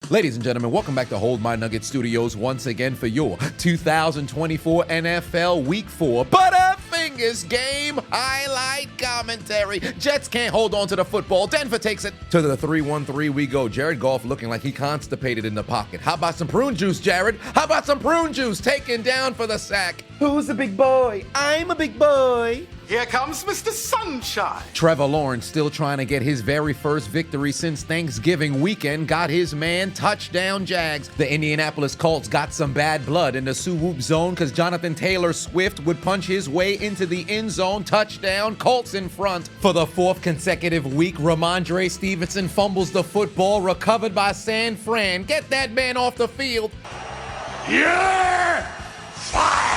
Ladies and gentlemen, welcome back to Hold My Nugget Studios once again for your 2024 NFL Week 4 Butterfingers game highlight commentary. Jets can't hold on to the football. Denver takes it to the 3-1-3 we go. Jared Goff looking like he constipated in the pocket. How about some prune juice, Jared? How about some prune juice taken down for the sack? Who's a big boy? I'm a big boy. Here comes Mr. Sunshine. Trevor Lawrence still trying to get his very first victory since Thanksgiving weekend. Got his man, touchdown Jags. The Indianapolis Colts got some bad blood in the Sioux zone because Jonathan Taylor Swift would punch his way into the end zone. Touchdown, Colts in front. For the fourth consecutive week, Ramondre Stevenson fumbles the football, recovered by San Fran. Get that man off the field. Yeah! Fire!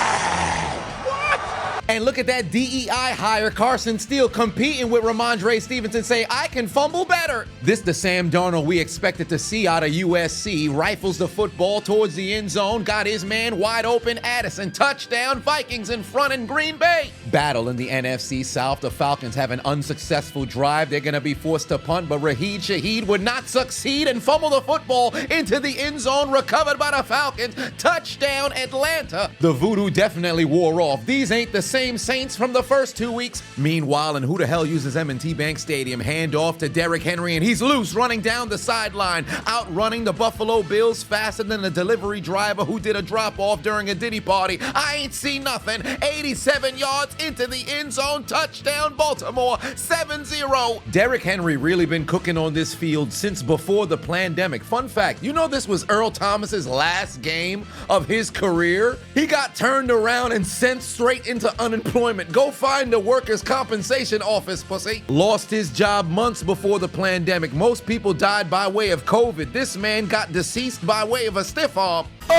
And look at that DEI hire, Carson Steele competing with Ramondre Stevenson, saying, I can fumble better. This the Sam Darnold we expected to see out of USC. Rifles the football towards the end zone, got his man wide open, Addison. Touchdown, Vikings in front in Green Bay. Battle in the NFC South. The Falcons have an unsuccessful drive. They're going to be forced to punt, but Raheed Shaheed would not succeed and fumble the football into the end zone, recovered by the Falcons. Touchdown, Atlanta. The voodoo definitely wore off. These ain't the same Saints from the first 2 weeks. Meanwhile, and who the hell uses M&T Bank Stadium? Hand off to Derrick Henry, and he's loose, running down the sideline, outrunning the Buffalo Bills faster than a delivery driver who did a drop-off during a Diddy party. I ain't seen nothing. 87 yards into the end zone. Touchdown, Baltimore, 7-0. Derrick Henry really been cooking on this field since before the pandemic. Fun fact, you know this was Earl Thomas's last game of his career? He got turned around and sent straight into unemployment. Go find the workers' compensation office, pussy. Lost his job months before the pandemic. Most people died by way of COVID. This man got deceased by way of a stiff arm. Oh,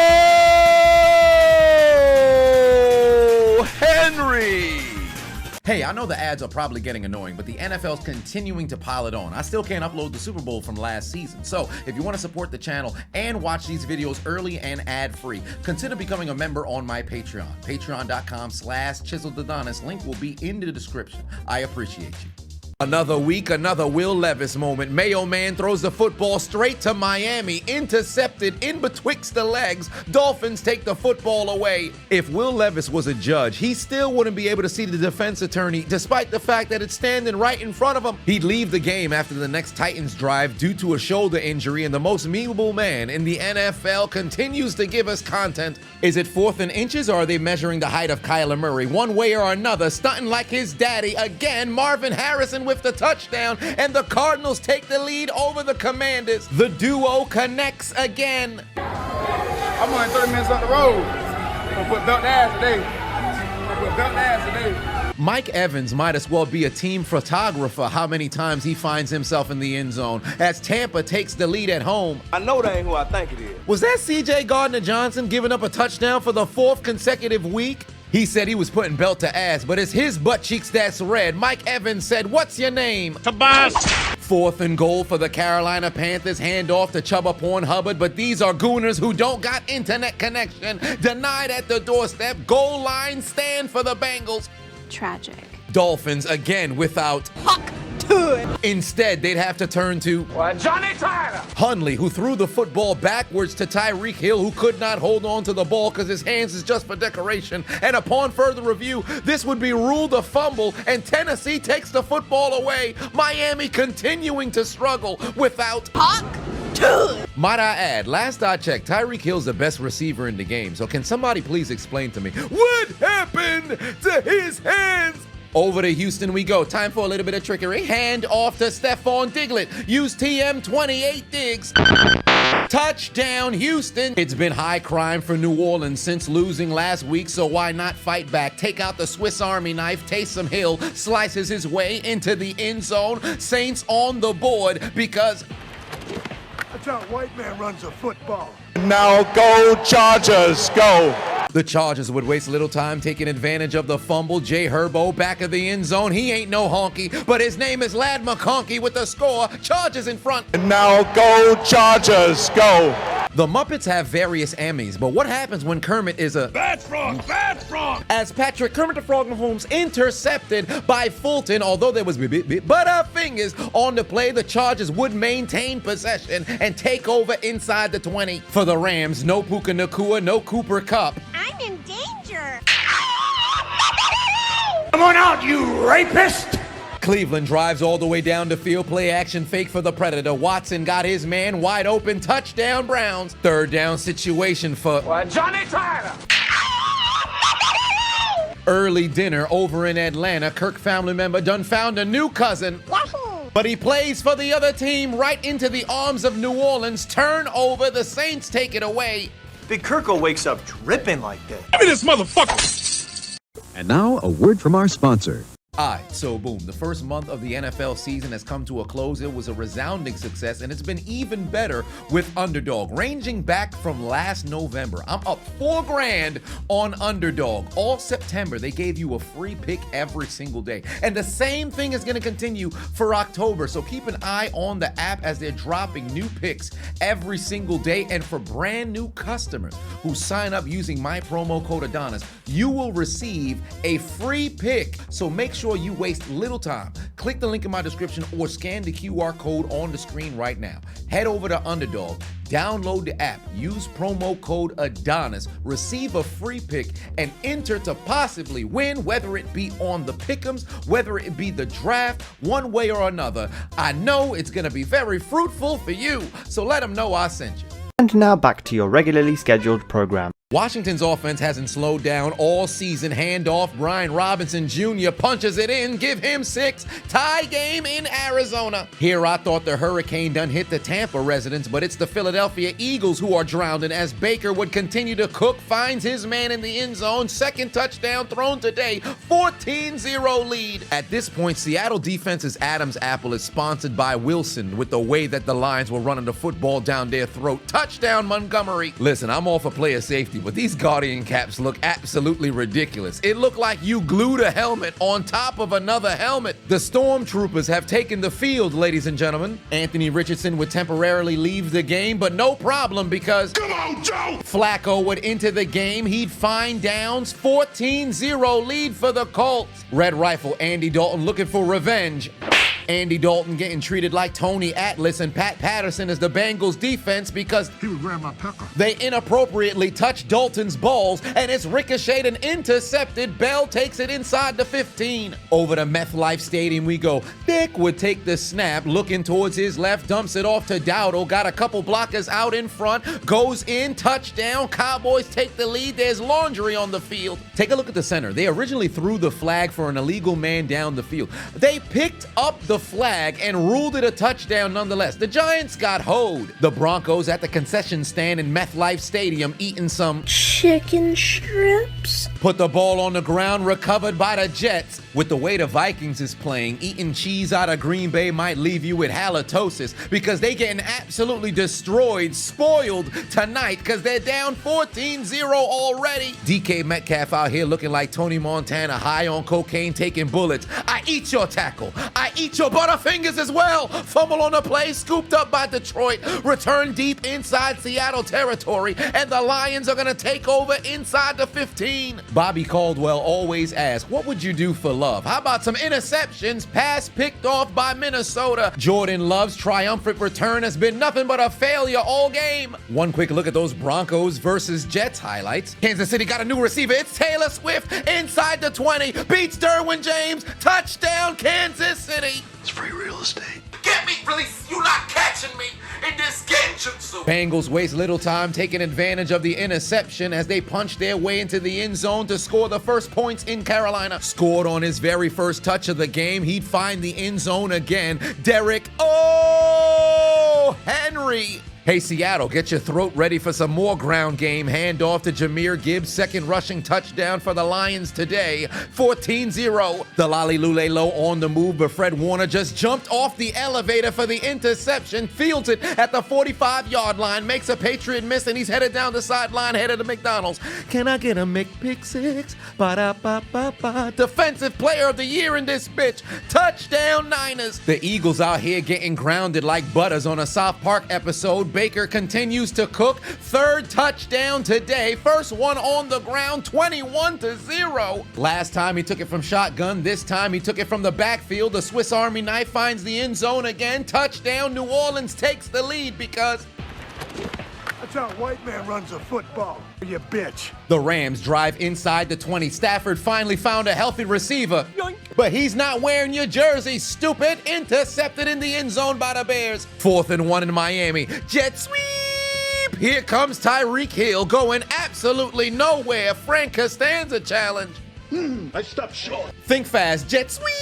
Henry! Hey, I know the ads are probably getting annoying, but the NFL's continuing to pile it on. I still can't upload the Super Bowl from last season. So if you want to support the channel and watch these videos early and ad-free, consider becoming a member on my Patreon. Patreon.com/Chiseled Adonis. Link will be in the description. I appreciate you. Another week, another Will Levis moment. Mayo Man throws the football straight to Miami, intercepted in betwixt the legs. Dolphins take the football away. If Will Levis was a judge, he still wouldn't be able to see the defense attorney, despite the fact that it's standing right in front of him. He'd leave the game after the next Titans drive due to a shoulder injury, and the most memeable man in the NFL continues to give us content. Is it 4th and inches, or are they measuring the height of Kyler Murray? One way or another, stunting like his daddy. Again, Marvin Harrison with the touchdown, and the Cardinals take the lead over the Commanders. The duo connects again. I'm running 30 minutes on the road. I'm gonna put belt ass today. Mike Evans might as well be a team photographer how many times he finds himself in the end zone as Tampa takes the lead at home. I know that ain't who I think it is. Was that CJ Gardner-Johnson giving up a touchdown for the 4th consecutive week? He said he was putting belt to ass, but it's his butt cheeks that's red. Mike Evans said, what's your name? Tobias. 4th and goal for the Carolina Panthers. Hand off to Chubba Hubbard, but these are gooners who don't got internet connection. Denied at the doorstep. Goal line stand for the Bengals. Tragic. Dolphins again without Huck to it. Instead, they'd have to turn to Johnny Tyler. Hundley, who threw the football backwards to Tyreek Hill, who could not hold on to the ball because his hands is just for decoration. And upon further review, this would be ruled a fumble, and Tennessee takes the football away. Miami continuing to struggle without Huck. Might I add, last I checked, Tyreek Hill's the best receiver in the game. So can somebody please explain to me what happened to his hands? Over to Houston we go. Time for a little bit of trickery. Hand off to Stephon Diglet. Use TM28 Diggs. Touchdown, Houston. It's been high crime for New Orleans since losing last week, so why not fight back? Take out the Swiss Army knife. Taysom Hill slices his way into the end zone. Saints on the board because that's how a white man runs a football. Now go Chargers, go. The Chargers would waste little time taking advantage of the fumble. Jay Herbo back of the end zone. He ain't no honky, but his name is Lad McConkey with the score. Chargers in front. Now go Chargers, go. The Muppets have various Emmys, but what happens when Kermit is a Bad frog! Bad frog! as Patrick Kermit the Frog Mahomes intercepted by Fulton, although there was butterfingers on the play, the Chargers would maintain possession and take over inside the 20. For the Rams, no Puka Nacua, no Cooper Kupp. I'm in danger. Come on out, you rapist! Cleveland drives all the way down the field, play action fake for the Predator. Watson got his man wide open, touchdown Browns. Third down situation for Johnny Tyler! early dinner over in Atlanta. Kirk family member done found a new cousin. Wahoo! But he plays for the other team right into the arms of New Orleans. Turnover, the Saints take it away. Big Kirkle wakes up dripping like that. Give me this motherfucker! And now, a word from our sponsor. Alright, so boom, the first month of the NFL season has come to a close. It was a resounding success, and it's been even better with Underdog. Ranging back from last November, I'm up $4,000 on Underdog. All September, they gave you a free pick every single day. And the same thing is going to continue for October, so keep an eye on the app as they're dropping new picks every single day. And for brand new customers who sign up using my promo code Adonis, you will receive a free pick. So make sure you waste little time. Click the link in my description or scan the QR code on the screen right now. Head over to Underdog, download the app, use promo code Adonis, receive a free pick, and enter to possibly win, whether it be on the pick'ems, whether it be the draft, one way or another. I know it's going to be very fruitful for you, so let them know I sent you. And now back to your regularly scheduled program. Washington's offense hasn't slowed down all season. Handoff, Brian Robinson Jr. punches it in, give him 6. Tie game in Arizona. Here I thought the hurricane done hit the Tampa residents, but it's the Philadelphia Eagles who are drowning as Baker would continue to cook, finds his man in the end zone. Second touchdown thrown today, 14-0 lead. At this point, Seattle defense's Adam's apple is sponsored by Wilson with the way that the Lions were running the football down their throat. Touchdown Montgomery. Listen, I'm all for player safety, but these Guardian caps look absolutely ridiculous. It looked like you glued a helmet on top of another helmet. The Stormtroopers have taken the field, ladies and gentlemen. Anthony Richardson would temporarily leave the game, but no problem because Come on, Joe! Flacco would enter the game. He'd find downs. 14-0 lead for the Colts. Red Rifle Andy Dalton looking for revenge. Andy Dalton getting treated like Tony Atlas and Pat Patterson as the Bengals defense because He would grab my pecker. they inappropriately touched Dalton's balls and it's ricocheted and intercepted. Bell takes it inside the 15. Over to MetLife Stadium we go. Dick would take the snap, looking towards his left, dumps it off to Dowdle, got a couple blockers out in front, goes in, touchdown. Cowboys take the lead. There's laundry on the field. Take a look at the center. They originally threw the flag for an illegal man down the field. They picked up the flag and ruled it a touchdown nonetheless. The Giants got hoed. The Broncos at the concession stand in MetLife Stadium eating some Chicken strips? put the ball on the ground, recovered by the Jets. With the way the Vikings is playing, eating cheese out of Green Bay might leave you with halitosis because they getting absolutely destroyed, spoiled tonight because they're down 14-0 already. DK Metcalf out here looking like Tony Montana, high on cocaine, taking bullets. I eat your tackle. I eat your butterfingers as well. Fumble on the play, scooped up by Detroit. Return deep inside Seattle territory, and the Lions are going to take over inside the 15. Bobby Caldwell always asks, what would you do for love? How about some interceptions? Pass picked off by Minnesota. Jordan Love's triumphant return has been nothing but a failure all game. One quick look at those Broncos versus Jets highlights. Kansas City got a new receiver. It's Taylor Swift inside the 20. Beats Derwin James. Touchdown Kansas City. It's free real estate. Get me, please! You not catching me in this genjutsu! Bengals waste little time taking advantage of the interception as they punch their way into the end zone to score the first points in Carolina. Scored on his very first touch of the game. He'd find the end zone again. Derek Henry. Hey, Seattle, get your throat ready for some more ground game. Handoff to Jahmyr Gibbs, second rushing touchdown for the Lions today. 14-0. The Lolly Lule Low on the move, but Fred Warner just jumped off the elevator for the interception, fields it at the 45-yard line, makes a Patriot miss, and he's headed down the sideline, headed to McDonald's. Can I get a McPick-6? Ba-da-ba-ba-ba. Defensive player of the year in this bitch. Touchdown Niners. The Eagles out here getting grounded like butters on a South Park episode. Baker continues to cook. Third touchdown today. First one on the ground, 21-0. Last time he took it from shotgun. This time he took it from the backfield. The Swiss Army knife finds the end zone again. Touchdown. New Orleans takes the lead because That's how a white man runs a football, you bitch. the Rams drive inside the 20. Stafford finally found a healthy receiver. Yoink. But he's not wearing your jersey, stupid. Intercepted in the end zone by the Bears. 4th and 1 in Miami. Jet sweep. Here comes Tyreek Hill going absolutely nowhere. Frank Costanza challenge. I stopped short. Think fast. Jet sweep.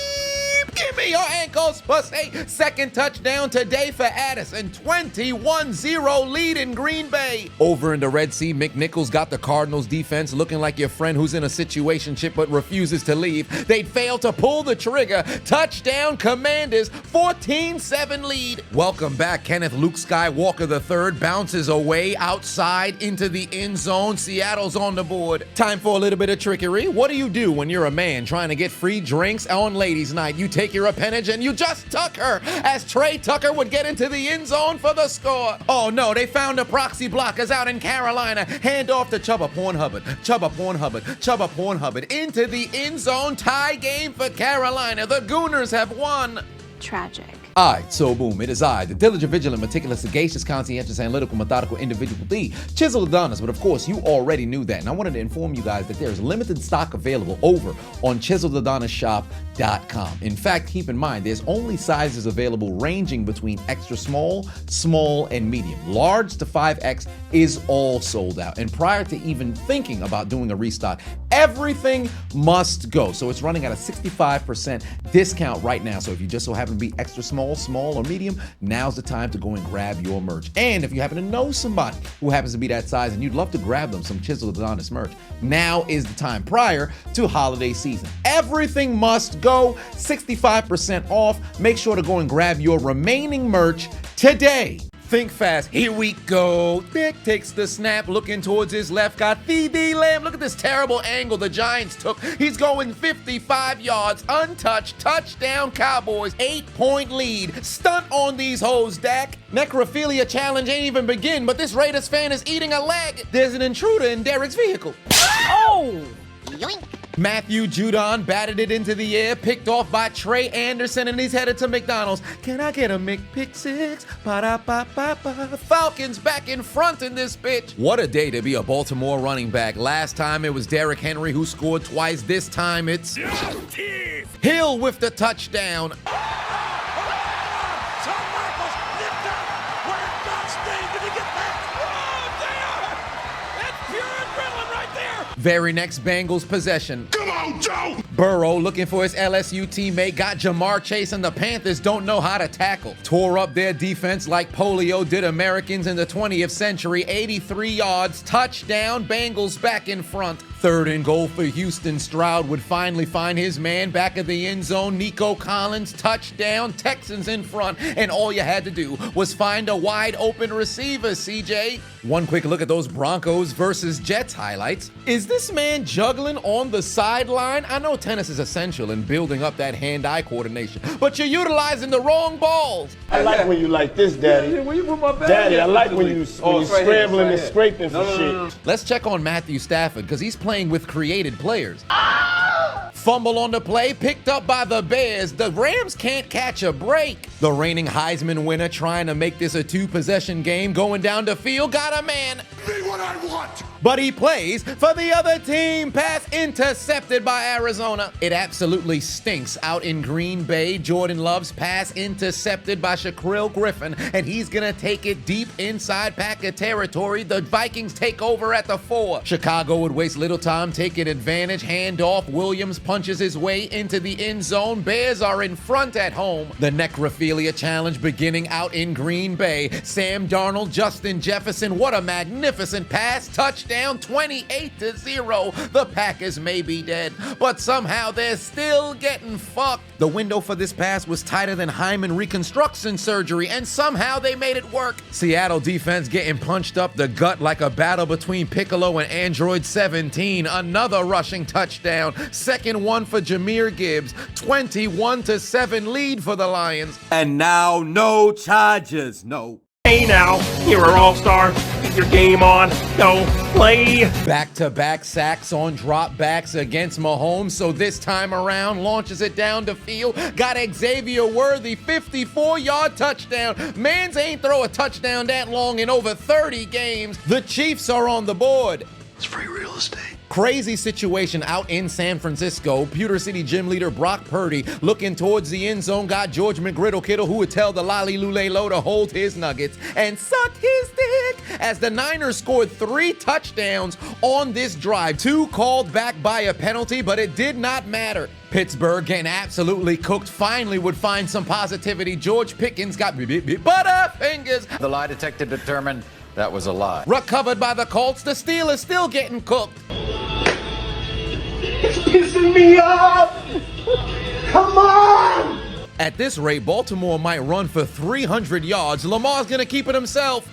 Give me your ankles, pussy. Second touchdown today for Addison. 21-0 lead in Green Bay. Over in the Red Sea, McNichols got the Cardinals defense looking like your friend who's in a situationship but refuses to leave. They'd fail to pull the trigger. Touchdown Commanders, 14-7 lead. Welcome back, Kenneth Luke Skywalker III bounces away outside into the end zone. Seattle's on the board. Time for a little bit of trickery. What do you do when you're a man trying to get free drinks on ladies' night? You take your appendage and you just tuck her as Trey Tucker would get into the end zone for the score. Oh no, they found the proxy blockers out in Carolina. Hand off to Chubba Pornhubbard. Chubba Pornhubbard. Chubba Pornhubbard into the end zone. Tie game for Carolina. The Gooners have won. Tragic. Alright, so boom, it is I, the diligent, vigilant, meticulous, sagacious, conscientious, analytical, methodical individual, the Chiseled Adonis. But of course, you already knew that. And I wanted to inform you guys that there's limited stock available over on ChiseledAdonisShop.com. In fact, keep in mind, there's only sizes available ranging between extra small, small, and medium. Large to 5X is all sold out. And prior to even thinking about doing a restock, everything must go. So it's running at a 65% discount right now. So if you just so happen to be extra small, or medium, now's the time to go and grab your merch. And if you happen to know somebody who happens to be that size and you'd love to grab them some Chiseled Adonis merch, now is the time prior to holiday season. Everything must go, 65% off. Make sure to go and grab your remaining merch today. Think fast. Here we go. Dick takes the snap, looking towards his left. Got CD Lamb. Look at this terrible angle the Giants took. He's going 55 yards, untouched. Touchdown Cowboys. 8-point lead. Stunt on these hoes, Dak. Necrophilia challenge ain't even begin, but this Raiders fan is eating a leg. There's an intruder in Derek's vehicle. Oh! Yoink. Matthew Judon batted it into the air, picked off by Trey Anderson, and he's headed to McDonald's. Can I get a McPick-6? Ba-da-ba-ba-ba. Falcons back in front in this bitch. What a day to be a Baltimore running back. Last time it was Derrick Henry who scored twice. This time it's Hill with the touchdown. Very next Bengals possession. Come on, Joe! Burrow looking for his LSU teammate. Got Jamar Chase, and the Panthers don't know how to tackle. Tore up their defense like polio did Americans in the 20th century. 83 yards, touchdown, Bengals back in front. 3rd and goal for Houston. Stroud would finally find his man back of the end zone. Nico Collins, touchdown, Texans in front. And all you had to do was find a wide open receiver, CJ. One quick look at those Broncos versus Jets highlights. Is this man juggling on the sideline? I know tennis is essential in building up that hand-eye coordination, but you're utilizing the wrong balls. I like when you like this, Daddy. Daddy, I like when you scrambling and scraping for shit. Let's check on Matthew Stafford, because he's playing with created players. Fumble on the play, picked up by the Bears. The Rams can't catch a break. The reigning Heisman winner trying to make this a 2-possession game, going down the field, got a man. Be what I want! But he plays for the other team. Pass intercepted by Arizona. It absolutely stinks out in Green Bay. Jordan Love's pass intercepted by Shaquille Griffin, and he's gonna take it deep inside Packer territory. The Vikings take over at the 4. Chicago would waste little time taking advantage. Handoff. Williams punches his way into the end zone. Bears are in front at home. The Necrophilia challenge beginning out in Green Bay. Sam Darnold, Justin Jefferson. What a magnificent pass. Touchdown, 28-0. The Packers may be dead, but somehow they're still getting fucked. The window for this pass was tighter than hymen reconstruction surgery, and somehow they made it work. Seattle defense getting punched up the gut like a battle between Piccolo and Android 17. Another rushing touchdown. Second one for Jahmyr Gibbs. 21-7 lead for the Lions. And now no charges, no. Hey now, you're an all-star. Get your game on. Go play. Back-to-back sacks on dropbacks against Mahomes, so this time around launches it down the field. Got Xavier Worthy, 54-yard touchdown. Mans ain't throw a touchdown that long in over 30 games. The Chiefs are on the board. It's free real estate. Crazy situation out in San Francisco. Pewter City gym leader Brock Purdy looking towards the end zone got George McGriddle Kittle, who would tell the Lolly Lule to hold his nuggets and suck his dick, as the Niners scored 3 touchdowns on this drive. 2 called back by a penalty, but it did not matter. Pittsburgh getting absolutely cooked finally would find some positivity. George Pickens got butterfingers. The lie detector determined that was a lie. Recovered by the Colts. The Steelers still getting cooked. It's pissing me off. Come on. At this rate, Baltimore might run for 300 yards. Lamar's gonna keep it himself.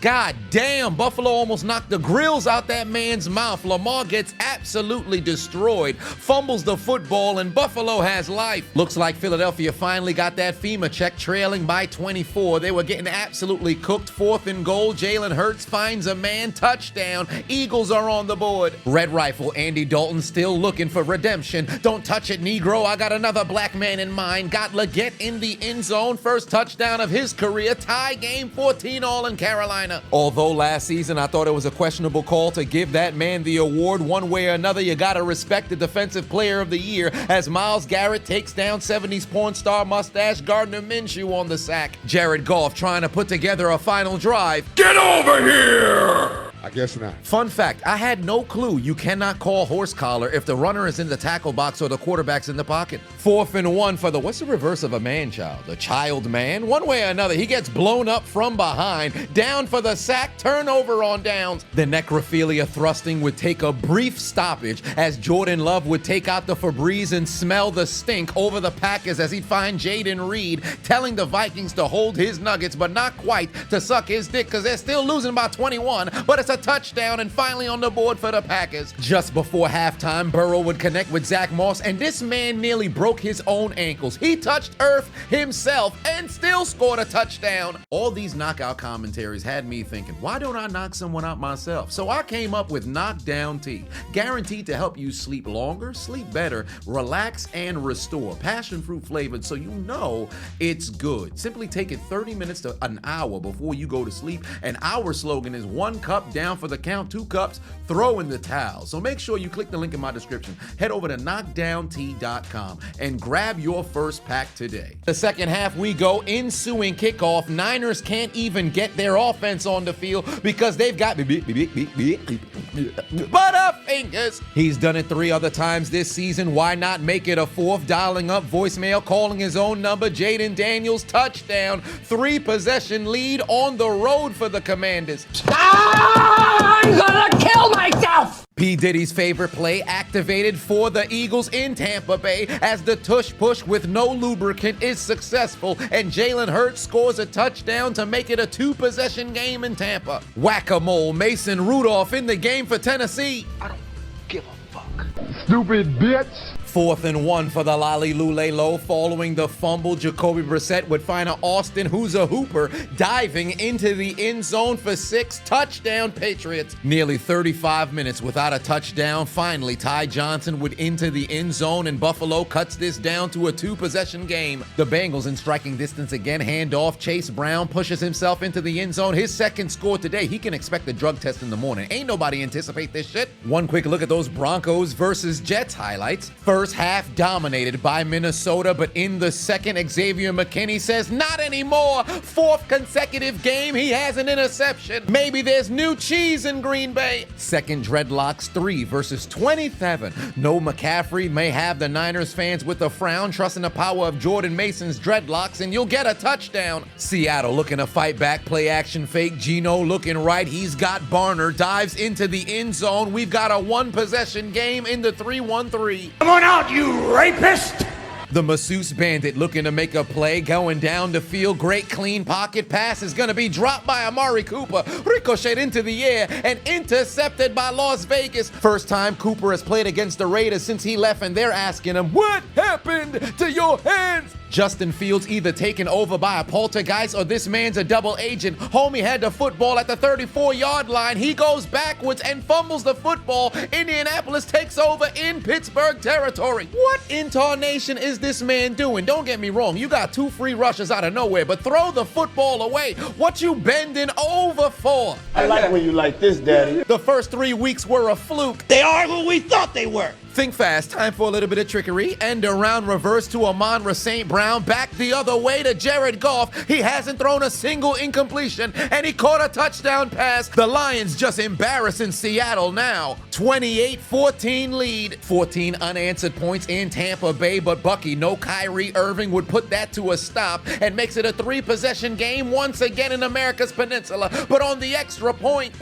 God damn, Buffalo almost knocked the grills out that man's mouth. Lamar gets absolutely destroyed, fumbles the football, and Buffalo has life. Looks like Philadelphia finally got that FEMA check, trailing by 24. They were getting absolutely cooked. 4th and goal. Jalen Hurts finds a man, touchdown. Eagles are on the board. Red Rifle, Andy Dalton still looking for redemption. Don't touch it, Negro. I got another black man in mind. Got Leggett in the end zone. First touchdown of his career. Tie game, 14-all in Carolina. Although last season I thought it was a questionable call to give that man the award one way or another, you gotta respect the Defensive Player of the Year as Myles Garrett takes down 70s porn star mustache Gardner Minshew on the sack. Jared Goff trying to put together a final drive. Get over here! I guess not. Fun fact, I had no clue you cannot call horse collar if the runner is in the tackle box or the quarterback's in the pocket. 4th and 1 for the, what's the reverse of a man-child? A child man? One way or another, he gets blown up from behind, down for the sack, turnover on downs. The necrophilia thrusting would take a brief stoppage as Jordan Love would take out the Febreze and smell the stink over the Packers as he'd find Jaden Reed telling the Vikings to hold his nuggets, but not quite to suck his dick because they're still losing by 21, but it's a touchdown and finally on the board for the Packers. Just before halftime, Burrow would connect with Zach Moss, and this man nearly broke his own ankles. He touched earth himself and still scored a touchdown. All these knockout commentaries had me thinking, why don't I knock someone out myself? So I came up with Knockdown Tea, guaranteed to help you sleep longer, sleep better, relax, and restore. Passion fruit flavored, so you know it's good. Simply take it 30 minutes to an hour before you go to sleep, and our slogan is 1 cup down for the count, 2 cups, throw in the towel. So make sure you click the link in my description. Head over to knockdowntea.com and grab your first pack today. The second half we go, ensuing kickoff. Niners can't even get their offense on the field because they've got butterfingers. He's done it 3 other times this season. Why not make it a 4th? Dialing up voicemail, calling his own number. Jaden Daniels, touchdown. 3 possession lead on the road for the Commanders. I'm gonna kill myself! P. Diddy's favorite play activated for the Eagles in Tampa Bay as the tush push with no lubricant is successful and Jalen Hurts scores a touchdown to make it a 2-possession game in Tampa. Whack-a-mole, Mason Rudolph in the game for Tennessee. I don't give a fuck. Stupid bitch. 4th and 1 for the Lolly Lule. Following the fumble, Jacoby Brissett would find an Austin who's a hooper diving into the end zone for 6. Touchdown Patriots. Nearly 35 minutes without a touchdown. Finally, Ty Johnson would into the end zone and Buffalo cuts this down to a 2-possession game. The Bengals in striking distance again. Handoff. Chase Brown pushes himself into the end zone. His 2nd score today. He can expect a drug test in the morning. Ain't nobody anticipate this shit. One quick look at those Broncos versus Jets highlights. First half dominated by Minnesota, but in the second, Xavier McKinney says not anymore. 4th consecutive game he has an interception. Maybe there's new cheese in Green Bay. Second dreadlocks 3 versus 27. No McCaffrey may have the Niners fans with a frown, trusting the power of Jordan Mason's dreadlocks, and you'll get a touchdown. Seattle looking to fight back, play action fake. Geno looking right. He's got Barner, dives into the end zone. We've got a 1-possession game in the 3-1-3. Come on out, you rapist! The masseuse bandit looking to make a play, going down the field. Great clean pocket pass is going to be dropped by Amari Cooper. Ricocheted into the air and intercepted by Las Vegas. First time Cooper has played against the Raiders since he left, and they're asking him, what happened to your hands? Justin Fields either taken over by a poltergeist or this man's a double agent. Homie had the football at the 34-yard line. He goes backwards and fumbles the football. Indianapolis takes over in Pittsburgh territory. What in tarnation is this man doing? Don't get me wrong, you got 2 free rushes out of nowhere, but throw the football away. What you bending over for? I like when you like this, Daddy. The first 3 weeks were a fluke. They are who we thought they were. Think fast, time for a little bit of trickery. End around reverse to Amon-Ra St. Brown. Back the other way to Jared Goff. He hasn't thrown a single incompletion, and he caught a touchdown pass. The Lions just embarrassing Seattle now. 28-14 lead. 14 unanswered points in Tampa Bay, but Bucky, no Kyrie Irving, would put that to a stop and makes it a 3-possession game once again in America's Peninsula. But on the extra point,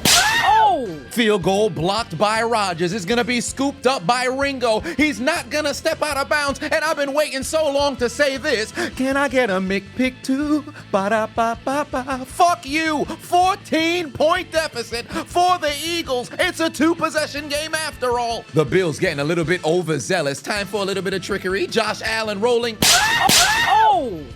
field goal blocked by Rodgers is going to be scooped up by Ringo. He's not gonna step out of bounds, and I've been waiting so long to say this. Can I get a McPick too? Ba-da-ba-ba-ba. Fuck you. 14-point deficit for the Eagles. It's a 2-possession game after all. The Bills getting a little bit overzealous. Time for a little bit of trickery. Josh Allen rolling.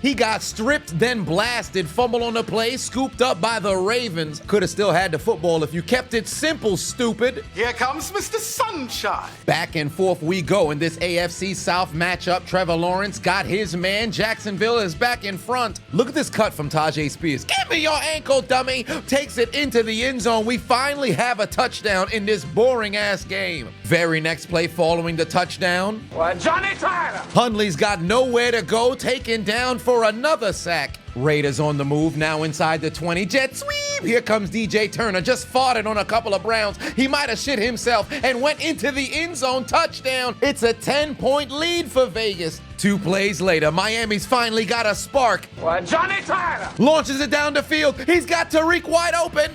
He got stripped, then blasted. Fumble on the play, scooped up by the Ravens. Could have still had the football if you kept it simple, stupid. Here comes Mr. Sunshine. Back and forth we go in this AFC South matchup. Trevor Lawrence got his man. Jacksonville is back in front. Look at this cut from Tajay Spears. Give me your ankle, dummy. Takes it into the end zone. We finally have a touchdown in this boring-ass game. Very next play following the touchdown. Johnny Tyler! Hundley's got nowhere to go, taken down for another sack. Raiders on the move, now inside the 20. Jet sweep! Here comes DJ Turner, just farted on a couple of Browns. He might have shit himself and went into the end zone. Touchdown. It's a 10-point lead for Vegas. 2 plays later, Miami's finally got a spark. Johnny Tyler! Launches it down the field. He's got Tariq wide open.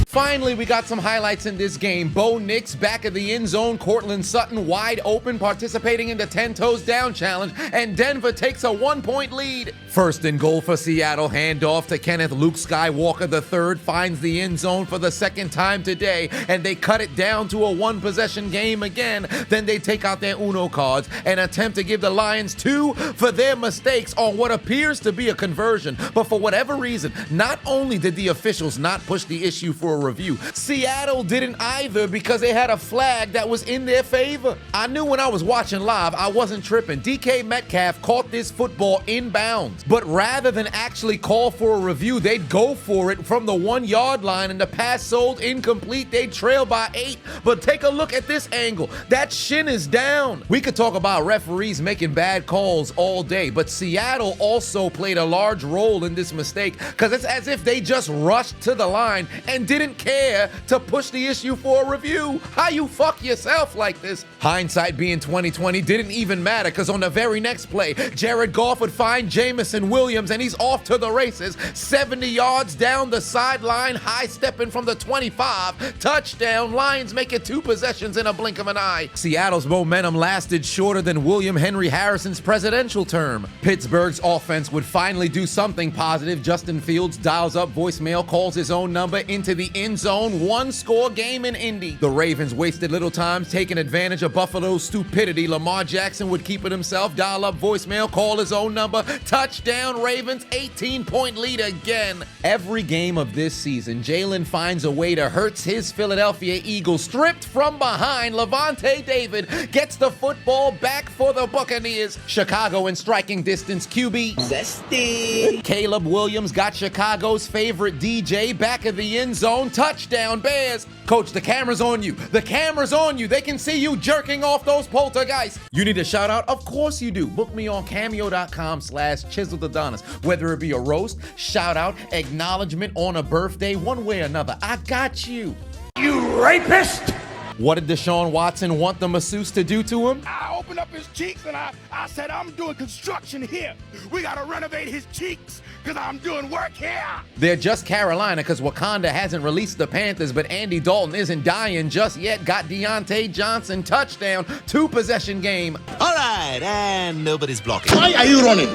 Finally, we got some highlights in this game. Bo Nix back of the end zone. Cortland Sutton wide open, participating in the 10 toes down challenge. And Denver takes a 1-point lead. First and goal for Seattle. Handoff to Kenneth Luke Skywalker III. Finds the end zone for the 2nd time today. And they cut it down to a 1-possession game again. Then they take out their Uno cards and attempt to give the Lions 2 for their mistakes on what appears to be a conversion. But for whatever reason, not only did the officials not push the issue for a review, Seattle didn't either because they had a flag that was in their favor. I knew when I was watching live I wasn't tripping. DK Metcalf caught this football inbounds, but rather than actually call for a review, they'd go for it from the 1-yard line, and the pass sold incomplete. They'd trail by 8, but take a look at this angle. That shin is down. We could talk about referees making bad calls all day, but Seattle also played a large role in this mistake because it's as if they just rushed to the line and didn't care to push the issue for a review. How you fuck yourself like this? Hindsight being 2020 didn't even matter because on the very next play, Jared Goff would find Jamison Williams and he's off to the races. 70 yards down the sideline, high stepping from the 25. Touchdown. Lions make it 2 possessions in a blink of an eye. Seattle's momentum lasted shorter than William Henry Harrison's presidential term. Pittsburgh's offense would finally do something positive. Justin Fields dials up voicemail, calls his own number into the end zone. 1-score game in Indy. The Ravens wasted little time taking advantage of Buffalo's stupidity. Lamar Jackson would keep it himself, dial up voicemail, call his own number. Touchdown Ravens, 18-point lead again. Every game of this season, Jalen finds a way to hurt his Philadelphia Eagles. Stripped from behind, Levante David gets the football back for the Buccaneers. Chicago in striking distance, QB Zesty. Caleb Williams got Chicago's favorite DJ back of the end zone. Touchdown Bears. Coach, the camera's on you. The camera's on you. They can see you jerking off those poltergeists. You need a shout out? Of course you do. Book me on cameo.com/Chiseled Adonis. Whether it be a roast, shout out, acknowledgement on a birthday, one way or another, I got you. You rapist! What did Deshaun Watson want the masseuse to do to him? I opened up his cheeks and I said, I'm doing construction here. We gotta renovate his cheeks because I'm doing work here. They're just Carolina because Wakanda hasn't released the Panthers, but Andy Dalton isn't dying just yet. Got Deontay Johnson, touchdown, 2-possession game. All right, and nobody's blocking. Why are you running?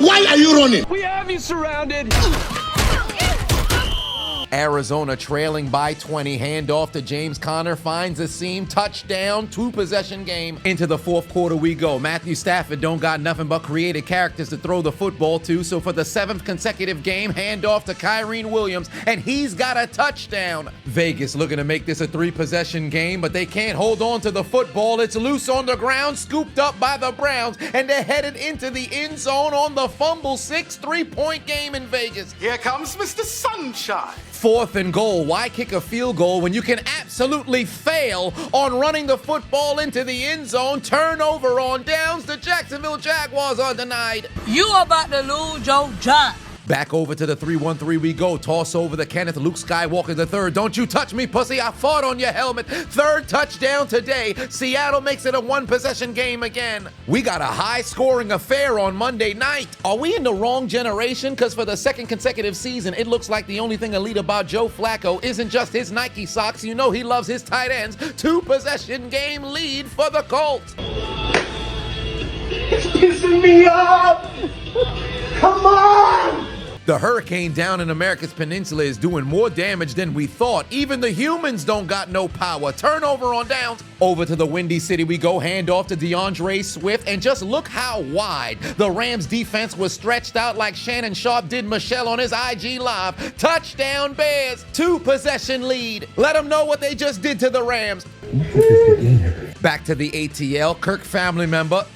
Why are you running? We have you surrounded. Arizona trailing by 20, handoff to James Conner, finds a seam, touchdown, 2-possession game. Into the fourth quarter we go. Matthew Stafford don't got nothing but creative characters to throw the football to, so for the 7th consecutive game, handoff to Kyren Williams, and he's got a touchdown. Vegas looking to make this a 3-possession game, but they can't hold on to the football. It's loose on the ground, scooped up by the Browns, and they're headed into the end zone on the fumble. 6 3-point game in Vegas. Here comes Mr. Sunshine. 4th and goal. Why kick a field goal when you can absolutely fail on running the football into the end zone? Turnover on downs. The Jacksonville Jaguars are denied. You about to lose your job. Back over to the 3-1-3 we go. Toss over to Kenneth. Luke Skywalker the third. Don't you touch me, pussy. I fought on your helmet. 3rd touchdown today. Seattle makes it a 1-possession game again. We got a high-scoring affair on Monday night. Are we in the wrong generation? Because for the 2nd consecutive season, it looks like the only thing elite about Joe Flacco isn't just his Nike socks. You know he loves his tight ends. 2-possession game lead for the Colts. It's pissing me off. Come on. The hurricane down in America's peninsula is doing more damage than we thought. Even the humans don't got no power. Turnover on downs. Over to the Windy City we go. Handoff to DeAndre Swift. And just look how wide the Rams defense was stretched out like Shannon Sharp did Michelle on his IG Live. Touchdown Bears. 2-possession lead. Let them know what they just did to the Rams. Back to the ATL. Kirk family member.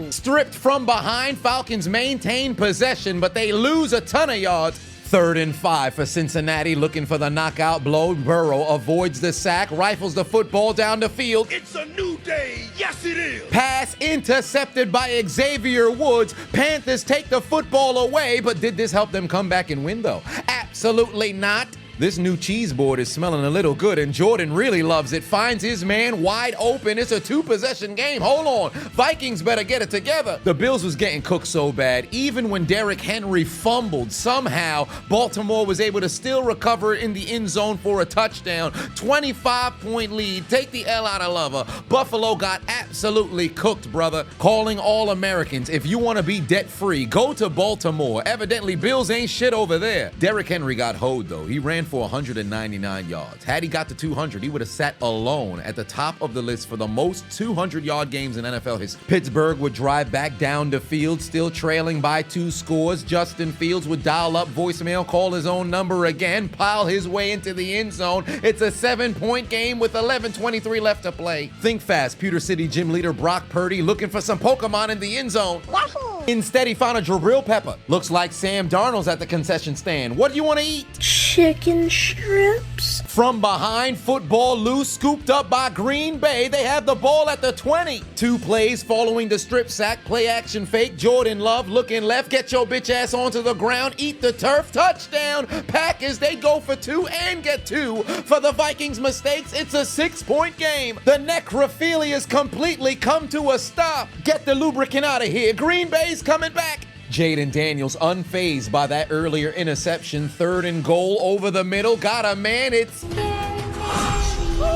Stripped from behind. Falcons maintain possession, but they lose a ton of yards. 3rd and 5 for Cincinnati, looking for the knockout blow. Burrow avoids the sack, rifles the football down the field. It's a new day. Yes, it is. Pass intercepted by Xavier Woods. Panthers take the football away, but did this help them come back and win, though? Absolutely not. This new cheese board is smelling a little good, and Jordan really loves it. Finds his man wide open. It's a 2-possession game. Hold on. Vikings better get it together. The Bills was getting cooked so bad. Even when Derrick Henry fumbled, somehow Baltimore was able to still recover in the end zone for a touchdown. 25-point lead. Take the L out of lover. Buffalo got absolutely cooked, brother. Calling all Americans. If you want to be debt-free, go to Baltimore. Evidently, Bills ain't shit over there. Derrick Henry got hoed, though. He ran for 199 yards. Had he got to 200, he would have sat alone at the top of the list for the most 200-yard games in NFL history. Pittsburgh would drive back down the field, still trailing by 2 scores. Justin Fields would dial up voicemail, call his own number again, pile his way into the end zone. It's a 7-point game with 11:23 left to play. Think fast. Pewter City gym leader Brock Purdy looking for some Pokemon in the end zone. Wahoo! Instead, he found a Jabril Pepper. Looks like Sam Darnold's at the concession stand. What do you want to eat? Chicken strips. From behind, football loose, scooped up by Green Bay. They have the ball at the 20. 2 plays following the strip sack, play action fake. Jordan Love looking left, get your bitch ass onto the ground, eat the turf, touchdown. Packers, they go for 2 and get 2. For the Vikings' mistakes, it's a 6-point game. The necrophilia's completely come to a stop. Get the lubricant out of here. Green Bay's coming back. Jaden Daniels unfazed by that earlier interception. 3rd and goal over the middle. Got a man. It's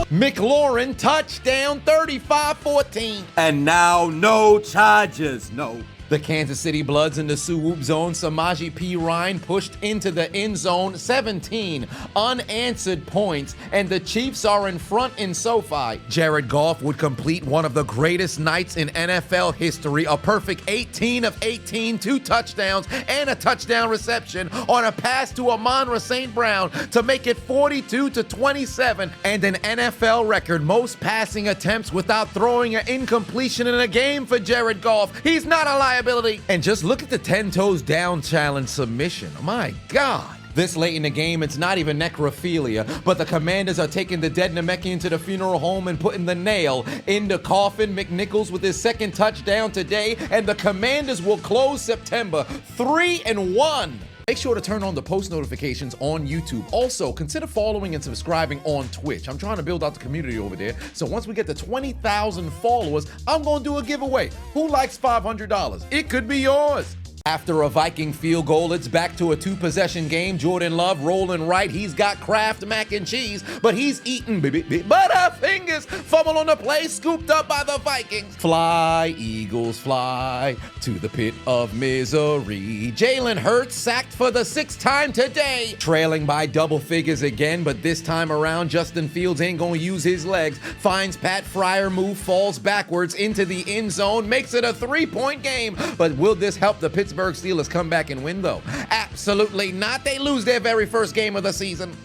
McLaurin, touchdown, 35-14. And now no charges, no. The Kansas City Bloods in the Sioux zone. Samaje Perine pushed into the end zone. 17 unanswered points, and the Chiefs are in front in SoFi. Jared Goff would complete one of the greatest nights in NFL history. A perfect 18 of 18, 2 touchdowns, and a touchdown reception on a pass to Amon-Ra St. Brown to make it 42-27, and an NFL record most passing attempts without throwing an incompletion in a game for Jared Goff. He's not a liability. And just look at the 10 toes down challenge submission. My God. This late in the game, it's not even necrophilia, but the Commanders are taking the dead Namekian to the funeral home and putting the nail in the coffin. McNichols with his 2nd touchdown today, and the Commanders will close September 3-1. Make sure to turn on the post notifications on YouTube. Also, consider following and subscribing on Twitch. I'm trying to build out the community over there. So once we get to 20,000 followers, I'm going to do a giveaway. Who likes $500? It could be yours. After a Viking field goal, it's back to a 2-possession game. Jordan Love rolling right. He's got Kraft mac and cheese, but he's eating Butterfingers. Fumble on the play, scooped up by the Vikings. Fly, Eagles, fly to the pit of misery. Jalen Hurts sacked for the 6th time today. Trailing by double figures again, but this time around, Justin Fields ain't gonna use his legs. Finds Pat Fryer move, falls backwards into the end zone, makes it a 3-point game. But will this help the Pittsburgh Steelers come back and win, though? Absolutely not. They lose their very first game of the season.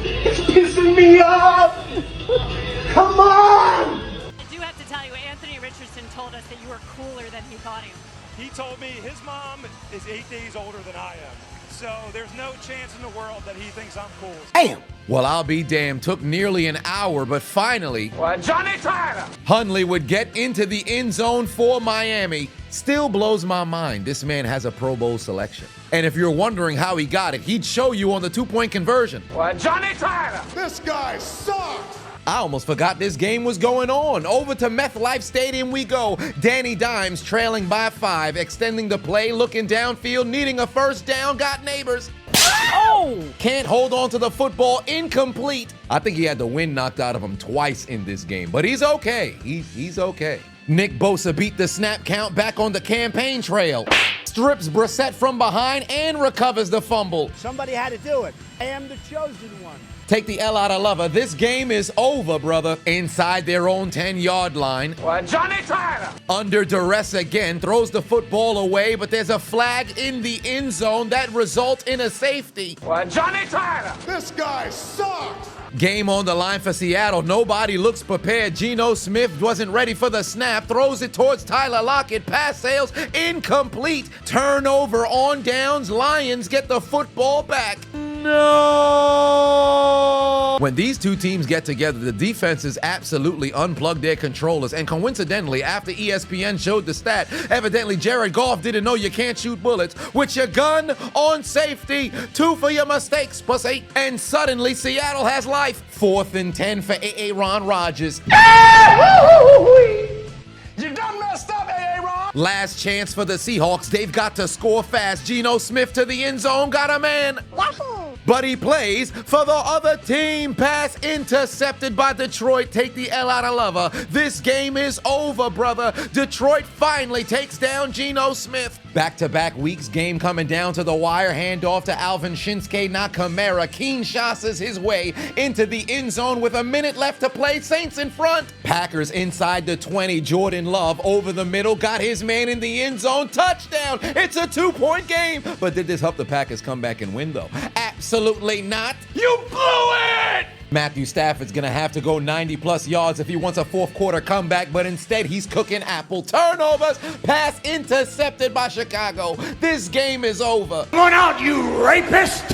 It's pissing me off! Come on! I do have to tell you, Anthony Richardson told us that you were cooler than he thought he was. He told me his mom is 8 days older than I am. So there's no chance in the world that he thinks I'm cool. Damn! Well, I'll be damned. Took nearly an hour, but finally, Johnny Tyler! Hundley would get into the end zone for Miami. Still blows my mind. This man has a Pro Bowl selection. And if you're wondering how he got it, he'd show you on the 2-point conversion. Johnny Tyler! This guy sucks! I almost forgot this game was going on. Over to MetLife Stadium we go. Danny Dimes trailing by 5, extending the play, looking downfield, needing a first down, got neighbors. Oh! Can't hold on to the football, incomplete. I think he had the wind knocked out of him twice in this game, but he's okay. He's okay. Nick Bosa beat the snap count back on the campaign trail. Strips Brissett from behind and recovers the fumble. Somebody had to do it. I am the chosen one. Take the L out of Lover. This game is over, brother. Inside their own 10-yard line. Johnny Tyler! Under duress again, throws the football away, but there's a flag in the end zone that results in a safety. Johnny Tyler! This guy sucks! Game on the line for Seattle. Nobody looks prepared. Geno Smith wasn't ready for the snap. Throws it towards Tyler Lockett. Pass sails incomplete. Turnover on downs. Lions get the football back. No! When these two teams get together, the defenses absolutely unplug their controllers. And coincidentally, after ESPN showed the stat, evidently Jared Goff didn't know you can't shoot bullets with your gun on safety. 2 for your mistakes, pussy. And suddenly, Seattle has life. 4th and 10 for Aaron Rodgers. You done messed up, Aaron! Last chance for the Seahawks. They've got to score fast. Geno Smith to the end zone. Got a man. But he plays for the other team. Pass intercepted by Detroit. Take the L out of Lover. This game is over, brother. Detroit finally takes down Geno Smith. Back-to-back weeks, game coming down to the wire. Handoff to Alvin Shinsuke Nakamura. Kinshasas his way into the end zone with a minute left to play. Saints in front. Packers inside the 20. Jordan Love over the middle. Got his man in the end zone. Touchdown. It's a 2-point game. But did this help the Packers come back and win, though? Absolutely not. You blew it! Matthew Stafford's gonna have to go 90-plus yards if he wants a 4th-quarter comeback, but instead he's cooking apple. Turnovers, pass intercepted by Chicago. This game is over. Come on out, you rapist!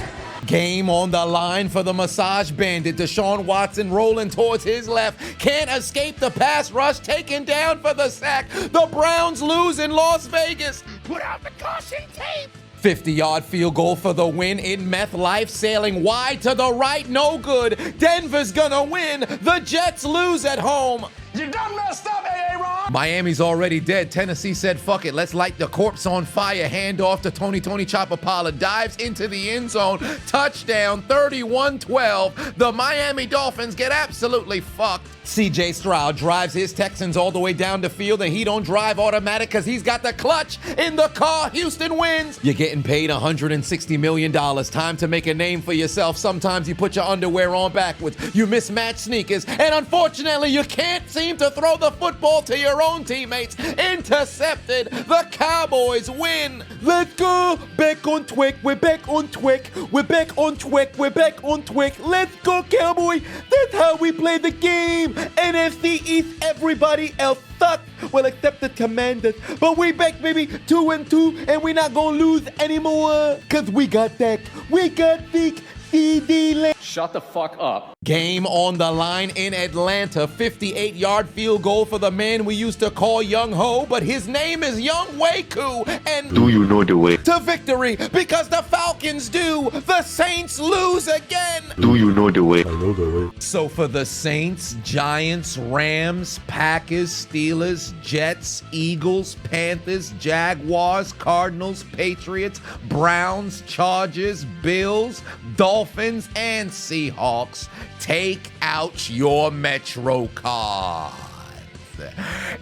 Game on the line for the massage bandit. Deshaun Watson rolling towards his left. Can't escape the pass rush. Taken down for the sack. The Browns lose in Las Vegas. Put out the caution tape! 50-yard field goal for the win in MetLife. Sailing wide to the right. No good. Denver's gonna win. The Jets lose at home. You done messed up, Aaron! Miami's already dead. Tennessee said, fuck it, let's light the corpse on fire. Handoff to Tony Chapapala. Dives into the end zone. Touchdown, 31-12. The Miami Dolphins get absolutely fucked. CJ Stroud drives his Texans all the way down the field, and he don't drive automatic because he's got the clutch in the car. Houston wins. You're getting paid $160 million. Time to make a name for yourself. Sometimes you put your underwear on backwards. You mismatch sneakers. And unfortunately, you can't seem to throw the football to your own teammates. Intercepted. The Cowboys win. Let's go. Back on Twick. We're back on Twick. We're back on Twick. We're back on Twick. Let's go, Cowboy. That's how we play the game. NFC East, everybody else sucks. Well, except the Commanders. But we back, baby, 2-2, and we're not gonna lose anymore. Cause we got Dak. We got Zeke. CD Lamb. Shut the fuck up. Game on the line in Atlanta. 58-yard field goal for the man we used to call Young Ho, but his name is Young Waku. And do you know the way to victory? Because the Falcons do. The Saints lose again. Do you know the way? I know the way. So for the Saints, Giants, Rams, Packers, Steelers, Jets, Eagles, Panthers, Jaguars, Cardinals, Patriots, Browns, Chargers, Bills, Dolphins, and Seahawks, take out your Metro cards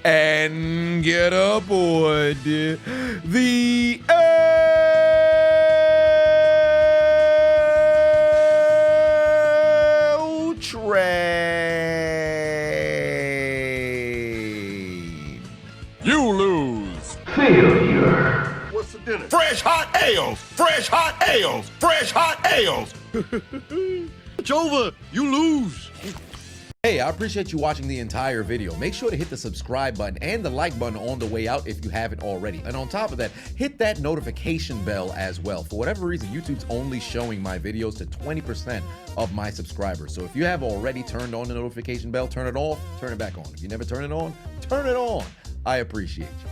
and get aboard the L train. You lose. Failure. What's for dinner? Fresh hot ales. Fresh hot ales. Fresh hot ales. It's over. You lose. Hey, I appreciate you watching the entire video. Make sure to hit the subscribe button and the like button on the way out if you haven't already. And on top of that, hit that notification bell as well. For whatever reason, YouTube's only showing my videos to 20% of my subscribers. So if you have already turned on the notification bell, turn it off, turn it back on. If you never turn it on, turn it on. I appreciate you.